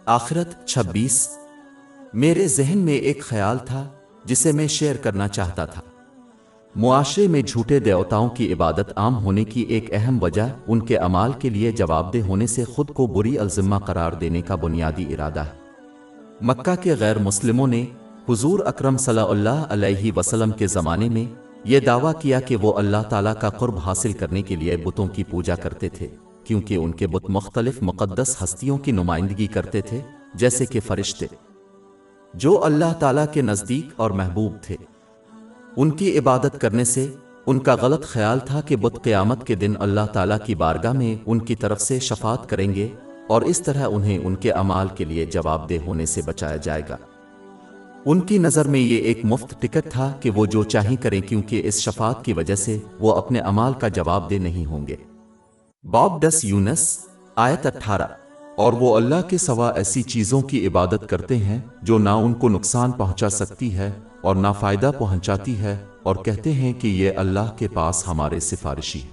آخرت 26۔ میرے ذہن میں ایک خیال تھا جسے میں شیئر کرنا چاہتا تھا۔ معاشرے میں جھوٹے دیوتاؤں کی عبادت عام ہونے کی ایک اہم وجہ ان کے اعمال کے لیے جواب دہ ہونے سے خود کو بری الذمہ قرار دینے کا بنیادی ارادہ ہے۔ مکہ کے غیر مسلموں نے حضور اکرم صلی اللہ علیہ وسلم کے زمانے میں یہ دعویٰ کیا کہ وہ اللہ تعالیٰ کا قرب حاصل کرنے کے لیے بتوں کی پوجا کرتے تھے، کیونکہ ان کے بت مختلف مقدس ہستیوں کی نمائندگی کرتے تھے، جیسے کہ فرشتے، جو اللہ تعالیٰ کے نزدیک اور محبوب تھے۔ ان کی عبادت کرنے سے ان کا غلط خیال تھا کہ بت قیامت کے دن اللہ تعالیٰ کی بارگاہ میں ان کی طرف سے شفاعت کریں گے اور اس طرح انہیں ان کے اعمال کے لیے جواب دہ ہونے سے بچایا جائے گا۔ ان کی نظر میں یہ ایک مفت ٹکٹ تھا کہ وہ جو چاہیں کریں، کیونکہ اس شفاعت کی وجہ سے وہ اپنے اعمال کا جواب دہ نہیں ہوں گے۔ باب 10 یونس آیت 18۔ اور وہ اللہ کے سوا ایسی چیزوں کی عبادت کرتے ہیں جو نہ ان کو نقصان پہنچا سکتی ہے اور نہ فائدہ پہنچاتی ہے، اور کہتے ہیں کہ یہ اللہ کے پاس ہمارے سفارشی ہے۔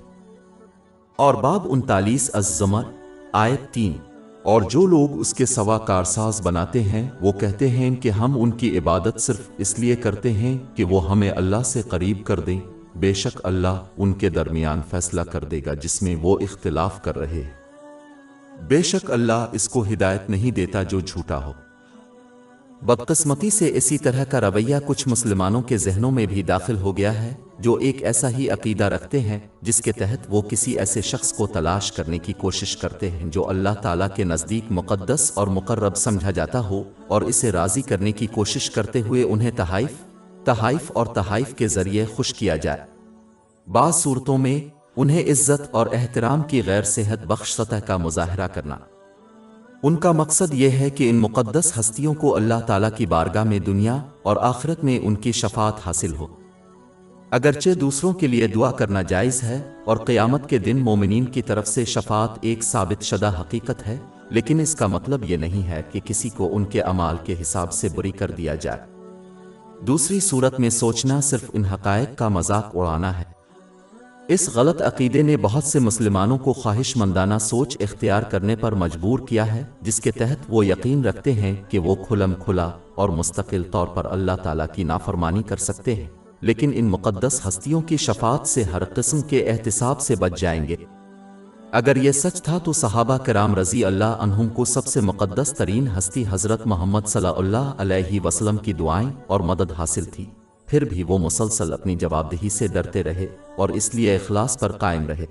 اور باب 39 الزمر آیت 3۔ اور جو لوگ اس کے سوا کارساز بناتے ہیں وہ کہتے ہیں کہ ہم ان کی عبادت صرف اس لیے کرتے ہیں کہ وہ ہمیں اللہ سے قریب کر دیں، بے شک اللہ ان کے درمیان فیصلہ کر دے گا جس میں وہ اختلاف کر رہے ہیں۔ بے شک اللہ اس کو ہدایت نہیں دیتا جو جھوٹا ہو۔ بدقسمتی سے اسی طرح کا رویہ کچھ مسلمانوں کے ذہنوں میں بھی داخل ہو گیا ہے، جو ایک ایسا ہی عقیدہ رکھتے ہیں جس کے تحت وہ کسی ایسے شخص کو تلاش کرنے کی کوشش کرتے ہیں جو اللہ تعالیٰ کے نزدیک مقدس اور مقرب سمجھا جاتا ہو، اور اسے راضی کرنے کی کوشش کرتے ہوئے انہیں تحائف کے ذریعے خوش کیا جائے۔ بعض صورتوں میں انہیں عزت اور احترام کی غیر صحت بخش سطح کا مظاہرہ کرنا۔ ان کا مقصد یہ ہے کہ ان مقدس ہستیوں کو اللہ تعالیٰ کی بارگاہ میں دنیا اور آخرت میں ان کی شفاعت حاصل ہو۔ اگرچہ دوسروں کے لیے دعا کرنا جائز ہے اور قیامت کے دن مومنین کی طرف سے شفاعت ایک ثابت شدہ حقیقت ہے، لیکن اس کا مطلب یہ نہیں ہے کہ کسی کو ان کے اعمال کے حساب سے بری کر دیا جائے۔ دوسری صورت میں سوچنا صرف ان حقائق کا مذاق اڑانا ہے۔ اس غلط عقیدے نے بہت سے مسلمانوں کو خواہش مندانہ سوچ اختیار کرنے پر مجبور کیا ہے، جس کے تحت وہ یقین رکھتے ہیں کہ وہ کھلم کھلا اور مستقل طور پر اللہ تعالیٰ کی نافرمانی کر سکتے ہیں، لیکن ان مقدس ہستیوں کی شفاعت سے ہر قسم کے احتساب سے بچ جائیں گے۔ اگر یہ سچ تھا تو صحابہ کرام رضی اللہ عنہم کو سب سے مقدس ترین ہستی حضرت محمد صلی اللہ علیہ وسلم کی دعائیں اور مدد حاصل تھی، پھر بھی وہ مسلسل اپنی جواب دہی سے ڈرتے رہے اور اس لیے اخلاص پر قائم رہے۔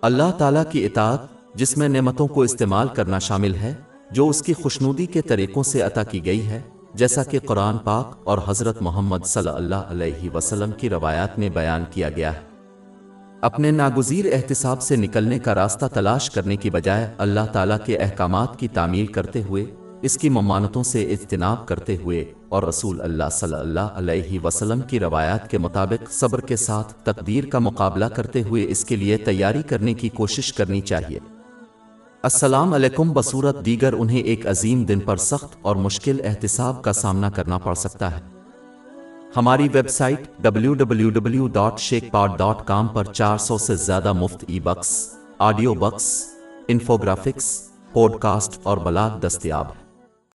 اللہ تعالیٰ کی اطاعت، جس میں نعمتوں کو استعمال کرنا شامل ہے جو اس کی خوشنودی کے طریقوں سے عطا کی گئی ہے، جیسا کہ قرآن پاک اور حضرت محمد صلی اللہ علیہ وسلم کی روایات میں بیان کیا گیا ہے۔ اپنے ناگزیر احتساب سے نکلنے کا راستہ تلاش کرنے کی بجائے اللہ تعالیٰ کے احکامات کی تعمیل کرتے ہوئے، اس کی ممانعتوں سے اجتناب کرتے ہوئے اور رسول اللہ صلی اللہ علیہ وسلم کی روایات کے مطابق صبر کے ساتھ تقدیر کا مقابلہ کرتے ہوئے اس کے لیے تیاری کرنے کی کوشش کرنی چاہیے۔ السلام علیکم۔ بصورت دیگر انہیں ایک عظیم دن پر سخت اور مشکل احتساب کا سامنا کرنا پڑ سکتا ہے۔ ہماری ویب سائٹ www.sheikhpod.com پر 400 سے زیادہ مفت e books, audio books, infographics, podcast اور بلاگ دستیاب ہے۔